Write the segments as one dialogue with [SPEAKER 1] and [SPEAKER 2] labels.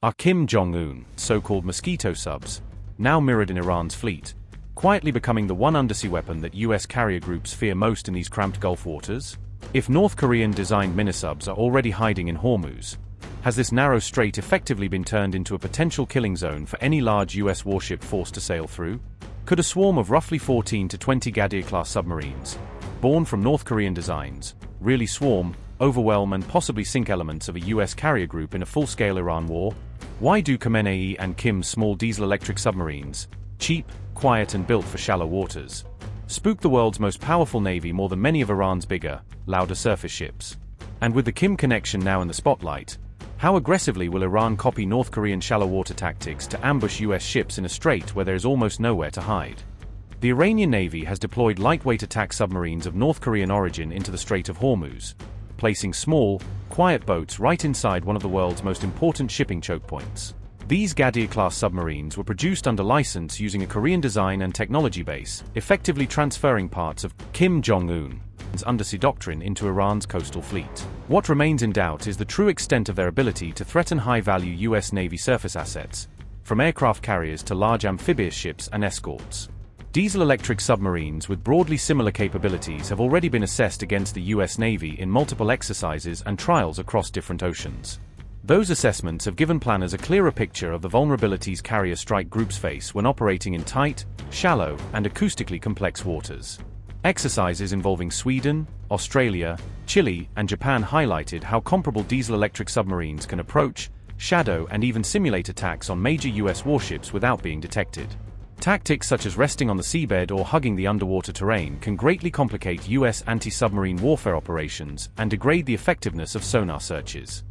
[SPEAKER 1] Are Kim Jong-un, so-called Mosquito subs, now mirrored in Iran's fleet, quietly becoming the one undersea weapon that US carrier groups fear most in these cramped Gulf waters? If North Korean-designed minisubs are already hiding in Hormuz, has this narrow strait effectively been turned into a potential killing zone for any large US warship forced to sail through? Could a swarm of roughly 14 to 20 Ghadir-class submarines, born from North Korean designs, really swarm, overwhelm and possibly sink elements of a US carrier group in a full-scale Iran war? Why do Khamenei and Kim's small diesel-electric submarines, cheap, quiet and built for shallow waters, spook the world's most powerful navy more than many of Iran's bigger, louder surface ships? And with the Kim connection now in the spotlight, how aggressively will Iran copy North Korean shallow water tactics to ambush US ships in a strait where there is almost nowhere to hide? The Iranian Navy has deployed lightweight attack submarines of North Korean origin into the Strait of Hormuz, placing small, quiet boats right inside one of the world's most important shipping choke points. These Ghadir-class submarines were produced under license using a Korean design and technology base, effectively transferring parts of Kim Jong-un's undersea doctrine into Iran's coastal fleet. What remains in doubt is the true extent of their ability to threaten high-value US Navy surface assets, from aircraft carriers to large amphibious ships and escorts. Diesel-electric submarines with broadly similar capabilities have already been assessed against the US Navy in multiple exercises and trials across different oceans. Those assessments have given planners a clearer picture of the vulnerabilities carrier strike groups face when operating in tight, shallow, and acoustically complex waters. Exercises involving Sweden, Australia, Chile, and Japan highlighted how comparable diesel-electric submarines can approach, shadow, and even simulate attacks on major US warships without being detected. Tactics such as resting on the seabed or hugging the underwater terrain can greatly complicate US anti-submarine warfare operations and degrade the effectiveness of sonar searches.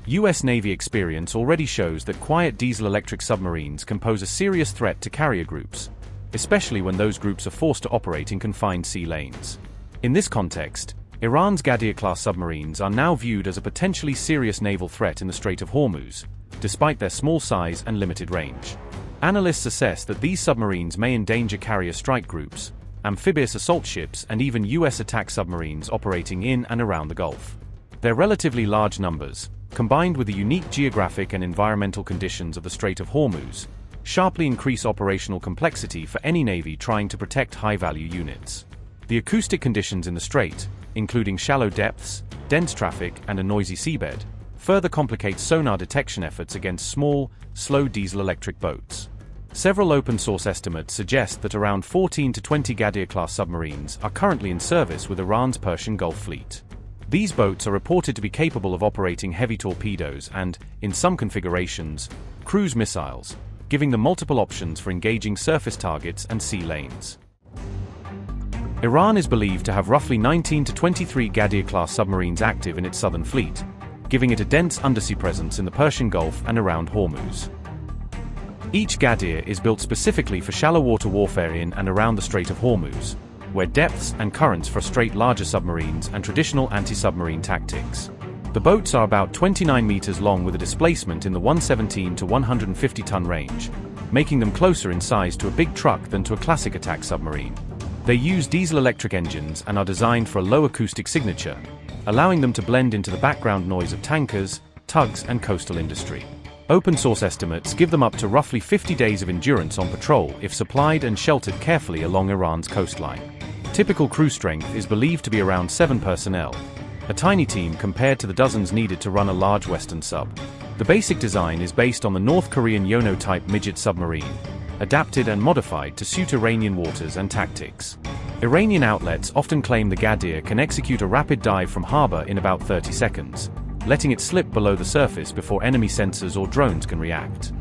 [SPEAKER 1] US Navy experience already shows that quiet diesel-electric submarines can pose a serious threat to carrier groups, especially when those groups are forced to operate in confined sea lanes. In this context, Iran's Ghadir-class submarines are now viewed as a potentially serious naval threat in the Strait of Hormuz, despite their small size and limited range. Analysts assess that these submarines may endanger carrier strike groups, amphibious assault ships and even US attack submarines operating in and around the Gulf. Their relatively large numbers, combined with the unique geographic and environmental conditions of the Strait of Hormuz, sharply increase operational complexity for any navy trying to protect high-value units. The acoustic conditions in the strait, including shallow depths, dense traffic, and a noisy seabed, further complicate sonar detection efforts against small, slow diesel-electric boats. Several open-source estimates suggest that around 14 to 20 Ghadir-class submarines are currently in service with Iran's Persian Gulf fleet. These boats are reported to be capable of operating heavy torpedoes and, in some configurations, cruise missiles, giving them multiple options for engaging surface targets and sea lanes. Iran is believed to have roughly 19 to 23 Ghadir-class submarines active in its southern fleet, giving it a dense undersea presence in the Persian Gulf and around Hormuz. Each Ghadir is built specifically for shallow water warfare in and around the Strait of Hormuz, where depths and currents frustrate larger submarines and traditional anti-submarine tactics. The boats are about 29 meters long with a displacement in the 117 to 150 ton range, making them closer in size to a big truck than to a classic attack submarine. They use diesel-electric engines and are designed for a low acoustic signature, allowing them to blend into the background noise of tankers, tugs, and coastal industry. Open-source estimates give them up to roughly 50 days of endurance on patrol if supplied and sheltered carefully along Iran's coastline. Typical crew strength is believed to be around 7 personnel, a tiny team compared to the dozens needed to run a large Western sub. The basic design is based on the North Korean Yono-type midget submarine, adapted and modified to suit Iranian waters and tactics. Iranian outlets often claim the Ghadir can execute a rapid dive from harbor in about 30 seconds, letting it slip below the surface before enemy sensors or drones can react.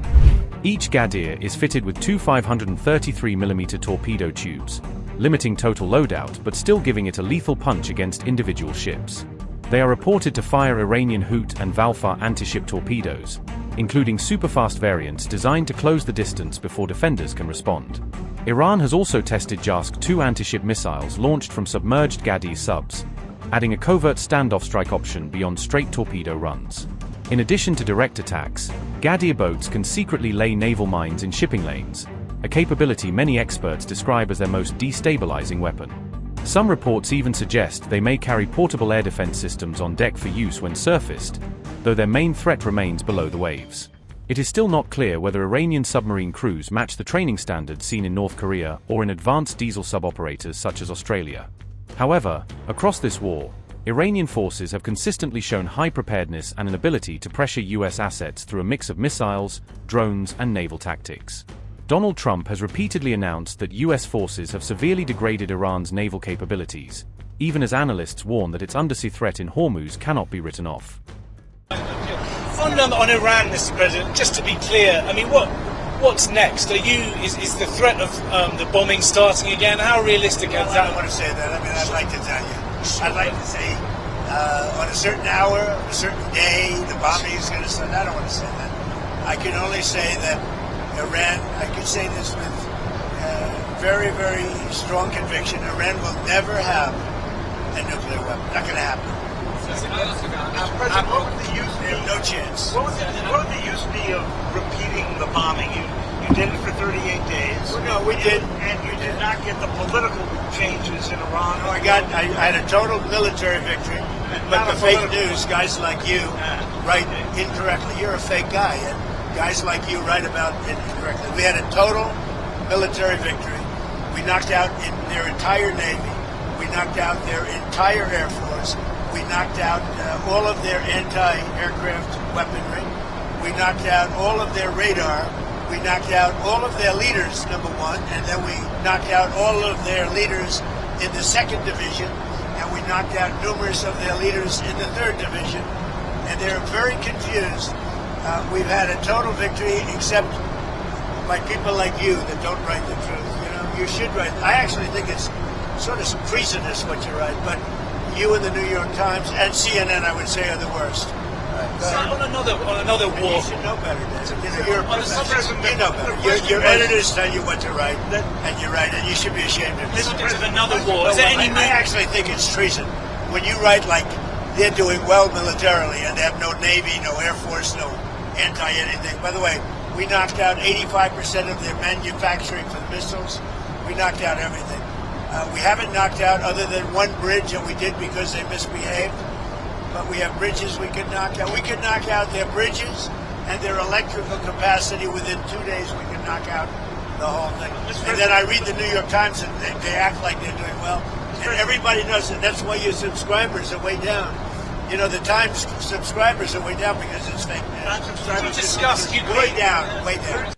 [SPEAKER 1] Each Ghadir is fitted with two 533mm torpedo tubes, limiting total loadout but still giving it a lethal punch against individual ships. They are reported to fire Iranian Hoot and Valfar anti-ship torpedoes, including superfast variants designed to close the distance before defenders can respond. Iran has also tested Jask-2 anti-ship missiles launched from submerged Ghadir subs, adding a covert standoff strike option beyond straight torpedo runs. In addition to direct attacks, Ghadir boats can secretly lay naval mines in shipping lanes, a capability many experts describe as their most destabilizing weapon. Some reports even suggest they may carry portable air defense systems on deck for use when surfaced, though their main threat remains below the waves. It is still not clear whether Iranian submarine crews match the training standards seen in North Korea or in advanced diesel sub-operators such as Australia. However, across this war, Iranian forces have consistently shown high preparedness and an ability to pressure US assets through a mix of missiles, drones, and naval tactics. Donald Trump has repeatedly announced that US forces have severely degraded Iran's naval capabilities, even as analysts warn that its undersea threat in Hormuz cannot be written off.
[SPEAKER 2] On Iran, Mr. President, just to be clear, I mean, what's next? Is the threat of the bombing starting again? How realistic is that?
[SPEAKER 3] I don't want to say that. I mean, I'd like to tell you. I'd like to say on a certain hour, a certain day, the bombing is going to start. I don't want to say that. I can only say that Iran, I can say this with very, very strong conviction, Iran will never have a nuclear weapon. Not going to happen.
[SPEAKER 4] President, what would the use be?
[SPEAKER 3] No chance.
[SPEAKER 4] What would the use be of repeating the bombing? You did it for 38 days.
[SPEAKER 3] Well, no, we did.
[SPEAKER 4] And you did not get the political changes in Iran.
[SPEAKER 3] No, I had a total military victory. But the fake news, guys like you write incorrectly. You're a fake guy, and guys like you write about it incorrectly. We had a total military victory. We knocked out their entire Navy. We knocked out their entire Air Force. We knocked out all of their anti-aircraft weaponry. We knocked out all of their radar. We knocked out all of their leaders, number one, and then we knocked out all of their leaders in the 2nd Division, and we knocked out numerous of their leaders in the 3rd Division, and they're very confused. We've had a total victory, except by people like you that don't write the truth. You know, you should write. I actually think it's sort of treasonous what you write, but you and the New York Times and CNN, I would say, are the worst.
[SPEAKER 2] So on another war,
[SPEAKER 3] you should know better, David. You're a professor. You know better. Your editors tell you what to write, and you write it. You should be ashamed of yourself.
[SPEAKER 2] This is another war. Is there any?
[SPEAKER 3] I actually think it's treason when you write like they're doing well militarily and they have no Navy, no Air Force, no anti-anything. By the way, we knocked out 85% of their manufacturing for the missiles. We knocked out everything. We haven't knocked out other than one bridge, and we did because they misbehaved. But we have bridges we could knock out. We could knock out their bridges and their electrical capacity within 2 days. We could knock out the whole thing. And then I read the New York Times, and they act like they're doing well. And everybody knows that. That's why your subscribers are way down. You know, the Times subscribers are way down because it's fake news.
[SPEAKER 2] Discuss
[SPEAKER 3] way down.